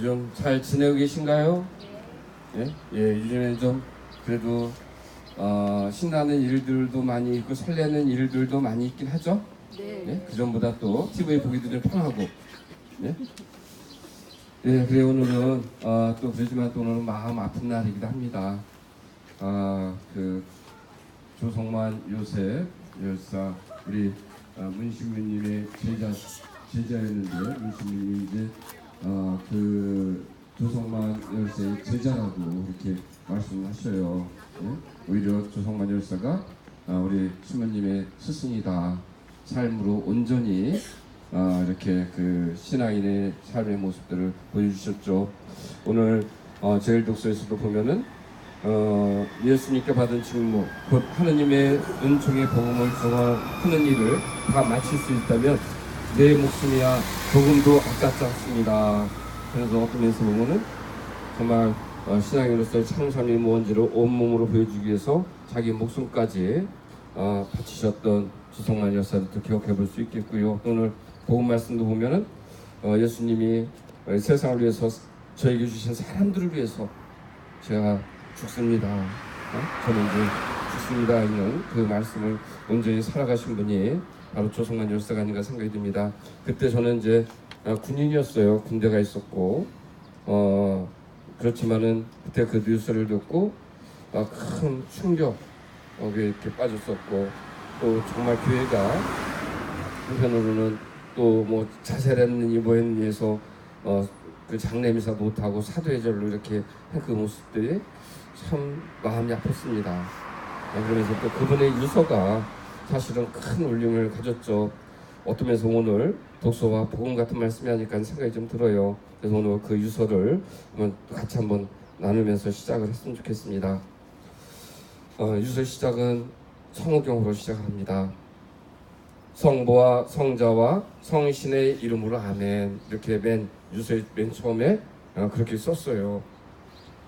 좀 잘 지내고 계신가요? 예? 예, 요즘엔 좀 그래도 신나는 일들도 많이 있고 설레는 일들도 많이 있긴 하죠? 예? 그전보다 또 TV에 보기도 좀 편하고. 예? 예, 그래 오늘은 또 그러지만 또 오늘은 마음 아픈 날이기도 합니다. 그 조성만 요셉 열사 우리 문신민님의 제자였는데 문신민님이 이제 그 조성만 열사의 제자라고 이렇게 말씀하셔요. 예? 오히려 조성만 열사가 우리 신부님의 스승이다. 삶으로 온전히 이렇게 그 신앙인의 삶의 모습들을 보여주셨죠. 오늘 제일독서에서도 보면은 예수님께 받은 직무, 곧 하느님의 은총의 복음을 전하는 일을 다 마칠 수 있다면 내 목숨이야 조금도 아깝지 않습니다. 그래서 어떤 면에서 보면은 정말 신앙인으로서의 참선의 무언지를 온몸으로 보여주기 위해서 자기 목숨까지 바치셨던 조성만 열사를 또 기억해 볼 수 있겠고요. 오늘 복음 말씀도 보면은 예수님이 세상을 위해서 저에게 주신 사람들을 위해서 제가 죽습니다. 저는 이제 죽습니다. 이런 그 말씀을 온전히 살아가신 분이 바로 조성만 열사가 아닌가 생각이 듭니다. 그때 저는 이제 군인이었어요. 군대가 있었고 그렇지만은 그때 그 뉴스를 듣고 큰 충격에 이렇게 빠졌었고 또 정말 교회가 한편으로는 또 뭐 자살했느니 뭐했느니 해서 그 장례미사 못하고 사도회절로 이렇게 한 그 모습들이 참 마음이 아팠습니다. 그러면서 또 그분의 유서가 사실은 큰 울림을 가졌죠. 어떤 면에서 오늘 독서와 복음 같은 말씀이 하니까 생각이 좀 들어요. 그래서 오늘 그 유서를 같이 한번 나누면서 시작을 했으면 좋겠습니다. 유서 시작은 성호경으로 시작합니다. 성부와 성자와 성신의 이름으로 아멘. 이렇게 유서의 맨 처음에 그렇게 썼어요.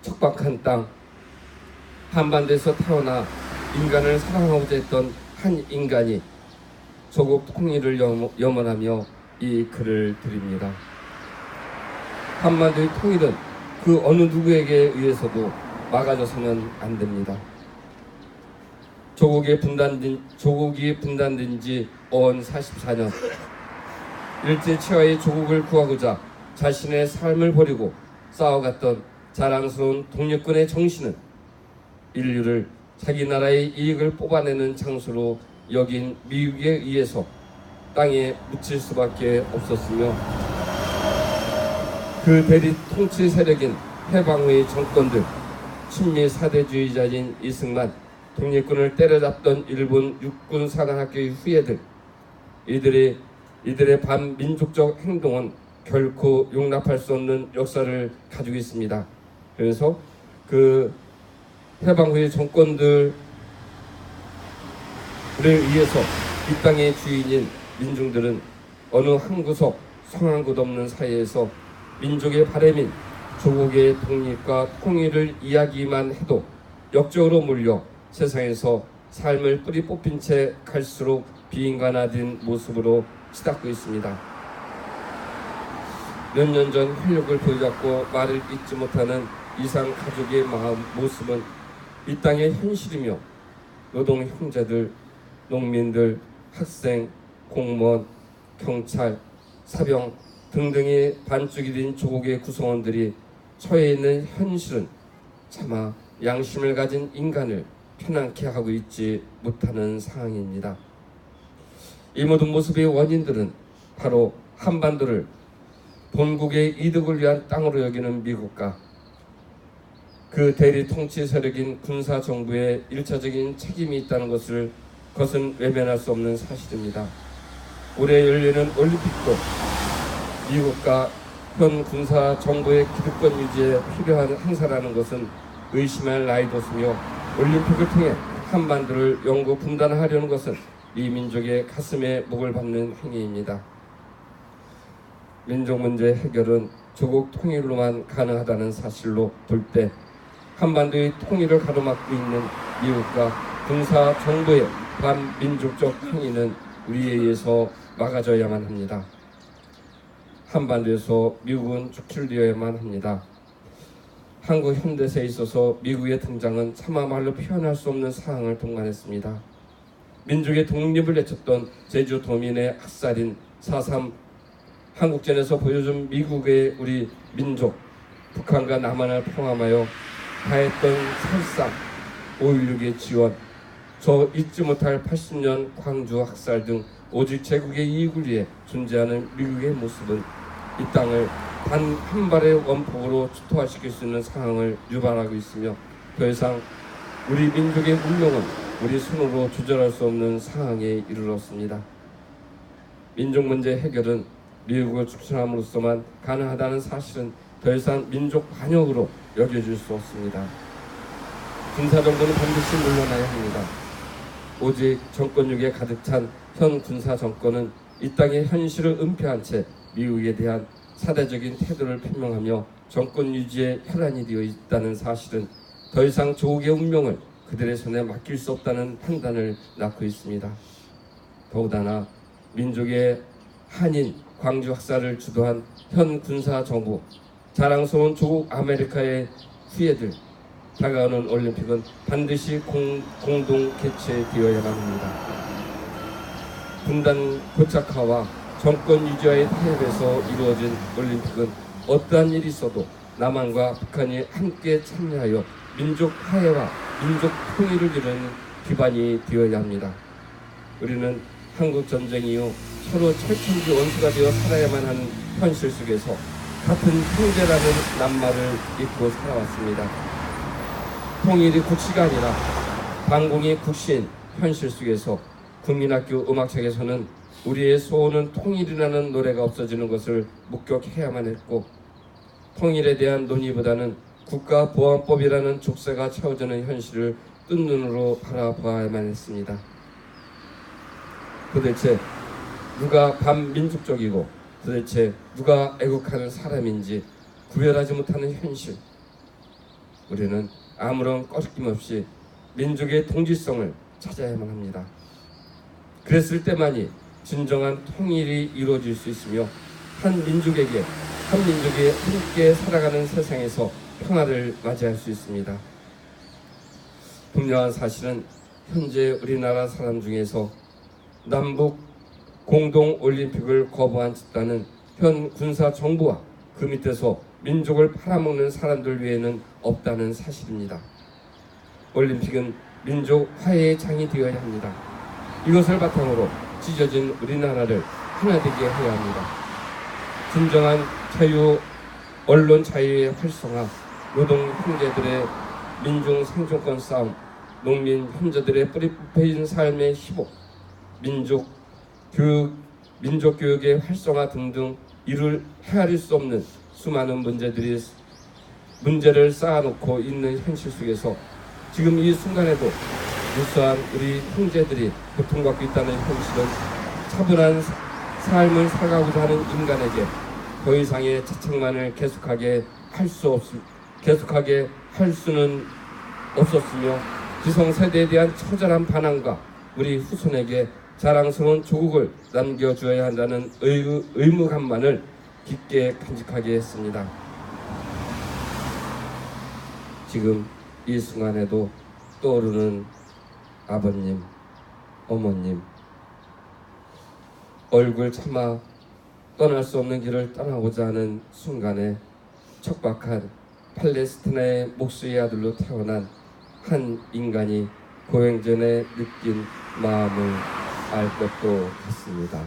척박한 땅 한반도에서 태어나 인간을 사랑하고자 했던 한 인간이 조국 통일을 염원하며 이 글을 드립니다. 한반도의 통일은 그 어느 누구에게 의해서도 막아져서는 안 됩니다. 조국이 분단된 지 어언 44년 일제 치하의 조국을 구하고자 자신의 삶을 버리고 싸워갔던 자랑스러운 독립군의 정신은 인류를 자기 나라의 이익을 뽑아내는 장소로 여긴 미국에 의해서 땅에 묻힐 수밖에 없었으며 그 대립 통치 세력인 해방의 정권들, 친미 사대주의자인 이승만, 독립군을 때려잡던 일본 육군사관학교의 후예들, 이들의 반민족적 행동은 결코 용납할 수 없는 역사를 가지고 있습니다. 그래서 그 해방 후의 정권들에 의해서 이 땅의 주인인 민중들은 어느 한 구석 성 한 곳 없는 사이에서 민족의 바람인 조국의 독립과 통일을 이야기만 해도 역적으로 몰려 세상에서 삶을 뿌리 뽑힌 채 갈수록 비인간화된 모습으로 치닫고 있습니다. 몇 년 전 활력을 보여잡고 말을 잇지 못하는 이상 가족의 모습은 이 땅의 현실이며 노동 형제들, 농민들, 학생, 공무원, 경찰, 사병 등등의 반쪽이 된 조국의 구성원들이 처해 있는 현실은 차마 양심을 가진 인간을 편안케 하고 있지 못하는 상황입니다. 이 모든 모습의 원인들은 바로 한반도를 본국의 이득을 위한 땅으로 여기는 미국과 그 대리 통치 세력인 군사정부의 일차적인 책임이 있다는 것을 그것은 외면할 수 없는 사실입니다. 올해 열리는 올림픽도 미국과 현 군사정부의 기득권 유지에 필요한 행사라는 것은 의심할 나위도 없으며 올림픽을 통해 한반도를 영구 분단하려는 것은 이 민족의 가슴에 목을 박는 행위입니다. 민족 문제 해결은 조국 통일로만 가능하다는 사실로 볼 때 한반도의 통일을 가로막고 있는 미국과 군사 정부의 반민족적 행위는 우리에 의해서 막아져야만 합니다. 한반도에서 미국은 축출되어야만 합니다. 한국 현대사에 있어서 미국의 등장은 차마 말로 표현할 수 없는 사항을 동반했습니다. 민족의 독립을 외쳤던 제주도민의 학살인 4.3 한국전에서 보여준 미국의 우리 민족, 북한과 남한을 포함하여 다했던 살상, 5.16의 지원, 저 잊지 못할 80년 광주 학살 등 오직 제국의 이익을 위해 존재하는 미국의 모습은 이 땅을 단 한 발의 원폭으로 초토화시킬 수 있는 상황을 유발하고 있으며 더 이상 우리 민족의 운명은 우리 손으로 조절할 수 없는 상황에 이르렀습니다. 민족 문제 해결은 미국을 축출함으로써만 가능하다는 사실은 더 이상 민족 반역으로 여겨질 수 없습니다. 군사정부는 반드시 물러나야 합니다. 오직 정권욕에 가득 찬 현 군사정권은 이 땅의 현실을 은폐한 채 미국에 대한 사대적인 태도를 표명하며 정권 유지에 혈안이 되어 있다는 사실은 더 이상 조국의 운명을 그들의 손에 맡길 수 없다는 판단을 낳고 있습니다. 더군다나 민족의 한인 광주 학살을 주도한 현 군사정부, 자랑스러운 조국 아메리카의 후예들, 다가오는 올림픽은 반드시 공동 개최되어야만 합니다. 분단 고착화와 정권 유지와의 타협에서 이루어진 올림픽은 어떠한 일이 있어도 남한과 북한이 함께 참여하여 민족 화해와 민족 통일을 이루는 기반이 되어야 합니다. 우리는 한국 전쟁 이후 서로 철천지 원수가 되어 살아야만 하는 현실 속에서 같은 형제라는 낱말을 잊고 살아왔습니다. 통일이 국시가 아니라 반공이 국시인 현실 속에서 국민학교 음악책에서는 우리의 소원은 통일이라는 노래가 없어지는 것을 목격해야만 했고, 통일에 대한 논의보다는 국가보안법이라는 족쇄가 채워지는 현실을 뜬 눈으로 바라보아야만 했습니다. 도대체 누가 반민족적이고 도대체 누가 애국하는 사람인지 구별하지 못하는 현실, 우리는 아무런 꺼리낌 없이 민족의 동질성을 찾아야만 합니다. 그랬을 때만이 진정한 통일이 이루어질 수 있으며 한 민족이 함께 살아가는 세상에서 평화를 맞이할 수 있습니다. 분명한 사실은 현재 우리나라 사람 중에서 남북 공동 올림픽을 거부한 집단은 현 군사 정부와 그 밑에서 민족을 팔아먹는 사람들 외에는 없다는 사실입니다. 올림픽은 민족 화해의 장이 되어야 합니다. 이것을 바탕으로 찢어진 우리나라를 하나 되게 해야 합니다. 진정한 자유, 언론 자유의 활성화, 노동 형제들의 민중 생존권 싸움, 농민 현저들의 뿌리 뽑혀진 삶의 희복, 민족 교육의 활성화 등등 이를 헤아릴 수 없는 수많은 문제를 쌓아놓고 있는 현실 속에서 지금 이 순간에도 무수한 우리 형제들이 고통받고 있다는 현실은 차분한 삶을 살아가고자 하는 인간에게 더 이상의 자책만을 계속하게 할 수는 없었으며, 기성세대에 대한 처절한 반항과 우리 후손에게 자랑스러운 조국을 남겨주어야 한다는 의무감만을 깊게 간직하게 했습니다. 지금 이 순간에도 떠오르는 아버님, 어머님, 얼굴 차마 떠날 수 없는 길을 떠나고자 하는 순간에 척박한 팔레스티나의 목수의 아들로 태어난 한 인간이 고행전에 느낀 마음을 알 것도 같습니다.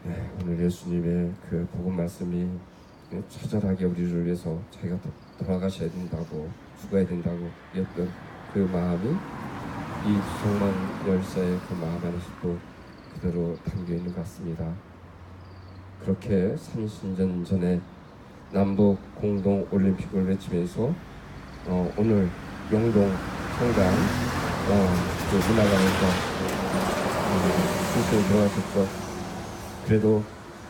네, 오늘 예수님의 그 복음 말씀이 처절하게 우리를 위해서 자기가 돌아가셔야 된다고, 죽어야 된다고 했던 그 마음이 이 주성만 열사의 그 마음 안에서도 그대로 담겨 있는 것 같습니다. 그렇게 30년 전에 남북 공동 올림픽을 외치면서 오늘 영동 성당 그 문화관에서 순서에 들어가셨죠. 그래도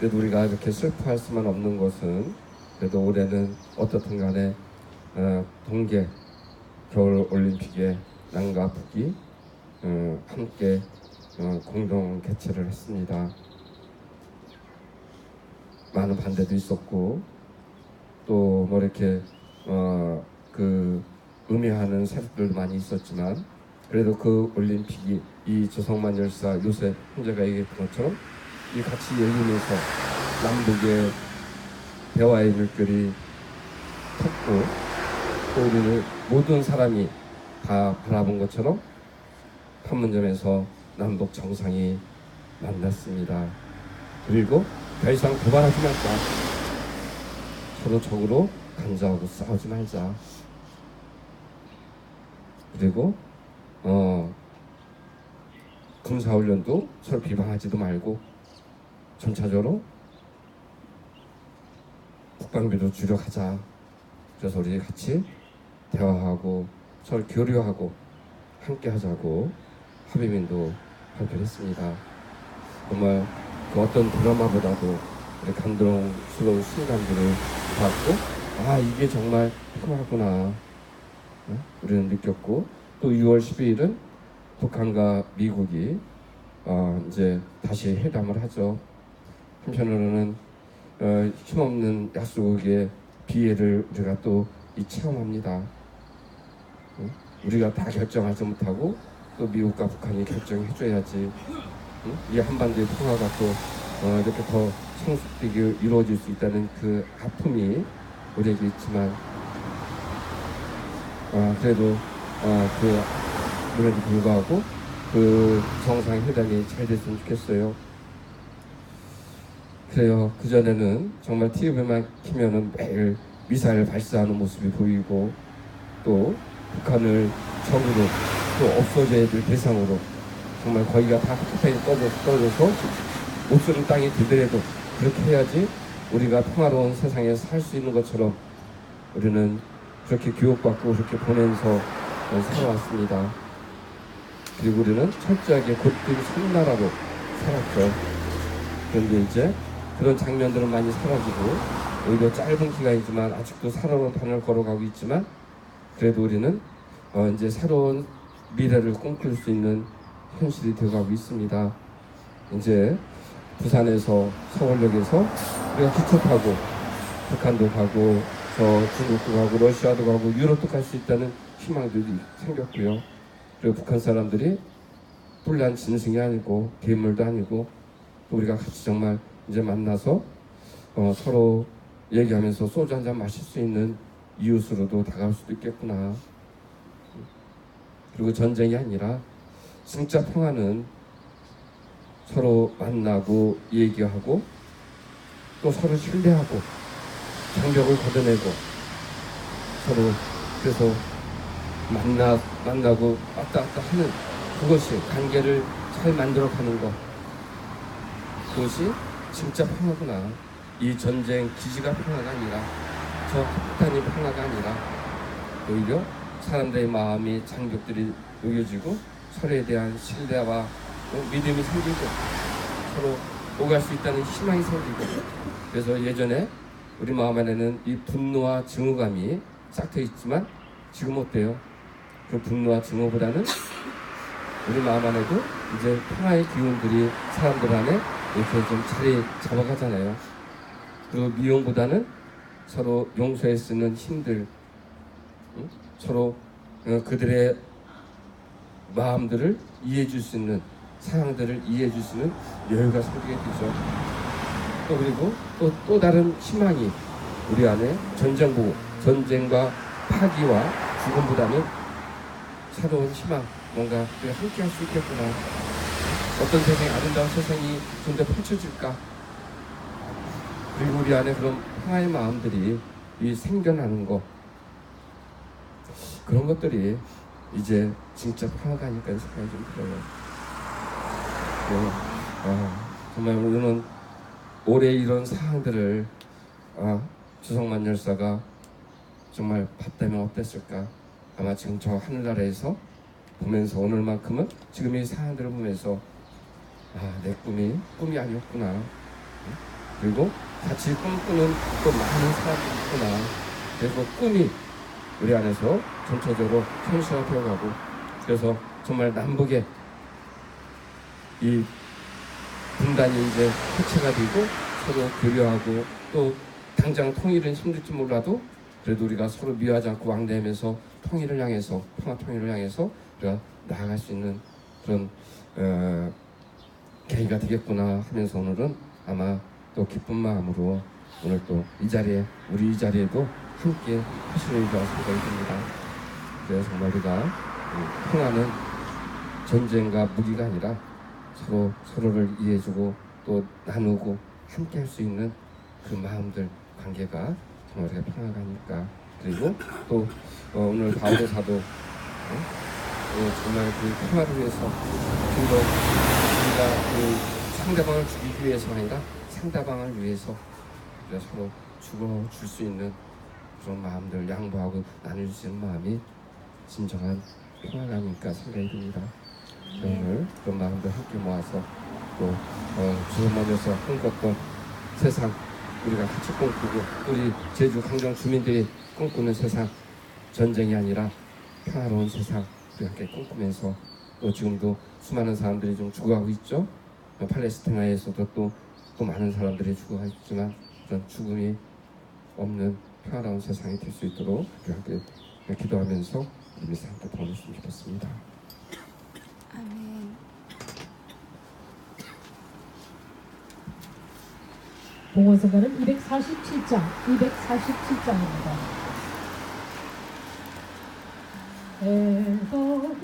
우리가 이렇게 슬퍼할 수만 없는 것은, 그래도 올해는 어떻든 간에 동계 겨울 올림픽에 남과 북이 함께 공동 개최를 했습니다. 많은 반대도 있었고 또 뭐 이렇게 그 음해하는 세력들도 많이 있었지만 그래도 그 올림픽이 이 조성만 열사 요새 형제가 얘기했던 것처럼 이 같이 열리면서 남북의 대화의 물결이 텄고 또 우리는 모든 사람이 다 바라본 것처럼 판문점에서 남북 정상이 만났습니다. 그리고 더 이상 도발하지 말자. 서로 적으로 간자하고 싸우지 말자. 그리고 군사훈련도 서로 비방하지도 말고 전차적으로 국방비도 줄여가자. 그래서 우리 같이 대화하고 서로 교류하고 함께 하자고 합의문도 발표했습니다. 정말 그 어떤 드라마보다도 우리 감동스러운 순간들을 봤고 이게 정말 평화구나 우리는 느꼈고 또 6월 12일은 북한과 미국이 이제 다시 회담을 하죠. 한편으로는 힘없는 약속의 비애를 우리가 또 체험합니다. 우리가 다 결정하지 못하고 또 미국과 북한이 결정해줘야지 이 한반도의 평화가 또 이렇게 더 성숙되게 이루어질 수 있다는 그 아픔이 우리에게 있지만 그래도 그럼에도 불구하고 그 정상회담이 잘 됐으면 좋겠어요. 그래요. 그전에는 정말 TV만 키면은 매일 미사일 발사하는 모습이 보이고 또 북한을 적으로 또 없어져야 될 대상으로 정말 거기가 다 흑파에 떨어져서 목숨은 땅에 들더라도 그렇게 해야지 우리가 평화로운 세상에 살 수 있는 것처럼 우리는 그렇게 교육받고 그렇게 보내면서 살아왔습니다. 그리고 우리는 철저하게 곧든 섬나라로 살았죠. 그런데 이제 그런 장면들은 많이 사라지고 오히려 짧은 기간이지만 아직도 살아온 판을 걸어가고 있지만 그래도 우리는 이제 새로운 미래를 꿈꿀 수 있는 현실이 되어가고 있습니다. 이제 부산에서 서울역에서 우리가 기차 타고 북한도 가고 중국도 가고 러시아도 가고 유럽도 갈 수 있다는 희망들이 생겼고요. 그리고 북한 사람들이 뿔난 짐승이 아니고 괴물도 아니고 또 우리가 같이 정말 이제 만나서 서로 얘기하면서 소주 한잔 마실 수 있는 이웃으로도 다가올 수도 있겠구나. 그리고 전쟁이 아니라 진짜 평화는 서로 만나고 얘기하고 또 서로 신뢰하고 장벽을 걷어내고 서로 그래서 만나고 왔다 갔다 하는 그것이 관계를 잘 만들어가는 것 그것이 진짜 평화구나. 이 전쟁 기지가 평화가 아니라 저 폭탄이 평화가 아니라 오히려 사람들의 마음이 장벽들이 녹여지고 서로에 대한 신뢰와 믿음이 생기고 서로 오갈 수 있다는 희망이 생기고 그래서 예전에 우리 마음 안에는 이 분노와 증오감이 싹터 있지만 지금 어때요? 그 분노와 증오보다는 우리 마음 안에도 이제 평화의 기운들이 사람들 안에 이렇게 좀 자리 잡아가잖아요. 그리고 미움보다는 서로 용서에 쓰는 힘들, 서로 그들의 마음들을 이해해 줄 수 있는 상황들을 이해해 줄 수 있는 여유가 생기게 되죠. 또 그리고 또 다른 희망이 우리 안에 전쟁과 파기와 죽음보다는 새로운 희망, 뭔가 우리가 함께 할 수 있겠구나. 어떤 세상이 아름다운 세상이 좀 더 펼쳐질까. 그리고 우리 안에 그런 평화의 마음들이 생겨나는 거 그런 것들이 이제 진짜 평화가 아닐까 생각이 좀 들어요. 정말 우리는 올해 이런 사항들을 조성만 열사가 정말 봤다면 어땠을까. 아마 지금 저 하늘나라에서 보면서 오늘만큼은 지금 이 사항들을 보면서 내 꿈이 아니었구나. 그리고 같이 꿈꾸는 또 많은 사람들이 있구나. 그래서 꿈이 우리 안에서 전체적으로 현실화 되어가고 그래서 정말 남북의 이 분단이 이제 해체가 되고 서로 교류하고 또 당장 통일은 힘들지 몰라도 그래도 우리가 서로 미워하지 않고 왕래하면서 통일을 향해서 평화 통일을 향해서 우리가 나아갈 수 있는 그런 계기가 되겠구나 하면서 오늘은 아마 또 기쁜 마음으로 오늘 또 이 자리에 우리 이 자리에도 함께 하시는 이라고 생각이 듭니다. 그래서 정말 우리가 평화는 전쟁과 무기가 아니라 서로 서로를 이해해주고 또 나누고 함께 할 수 있는 그 마음들 관계가 정말 우리가 평화가 아닐까. 그리고 또 오늘 바오로 사도 정말 그 평화를 위해서 좀더 우리가 그 상대방을 죽이기 위해서가 아니라 상대방을 위해서 우리가 서로 죽어줄 수 있는 그런 마음들 양보하고 나눌 수 있는 마음이 진정한 평화가 아닐까 생각이 듭니다. 오늘 그런 마음들 함께 모아서 또 주선만에서 꿈꿨던 세상 우리가 같이 꿈꾸고 우리 제주 강정 주민들이 꿈꾸는 세상 전쟁이 아니라 평화로운 세상 우리 함께 꿈꾸면서 또 지금도 수많은 사람들이 좀 죽어가고 있죠. 팔레스티나에서도 또 많은 사람들이 죽어가고 있지만 그런 죽음이 없는 평화로운 세상이 될 수 있도록 우리 함께 기도하면서 우리 함께 도와주시면 좋겠습니다. 아멘. 봉헌성가는 247장입니다. 에더의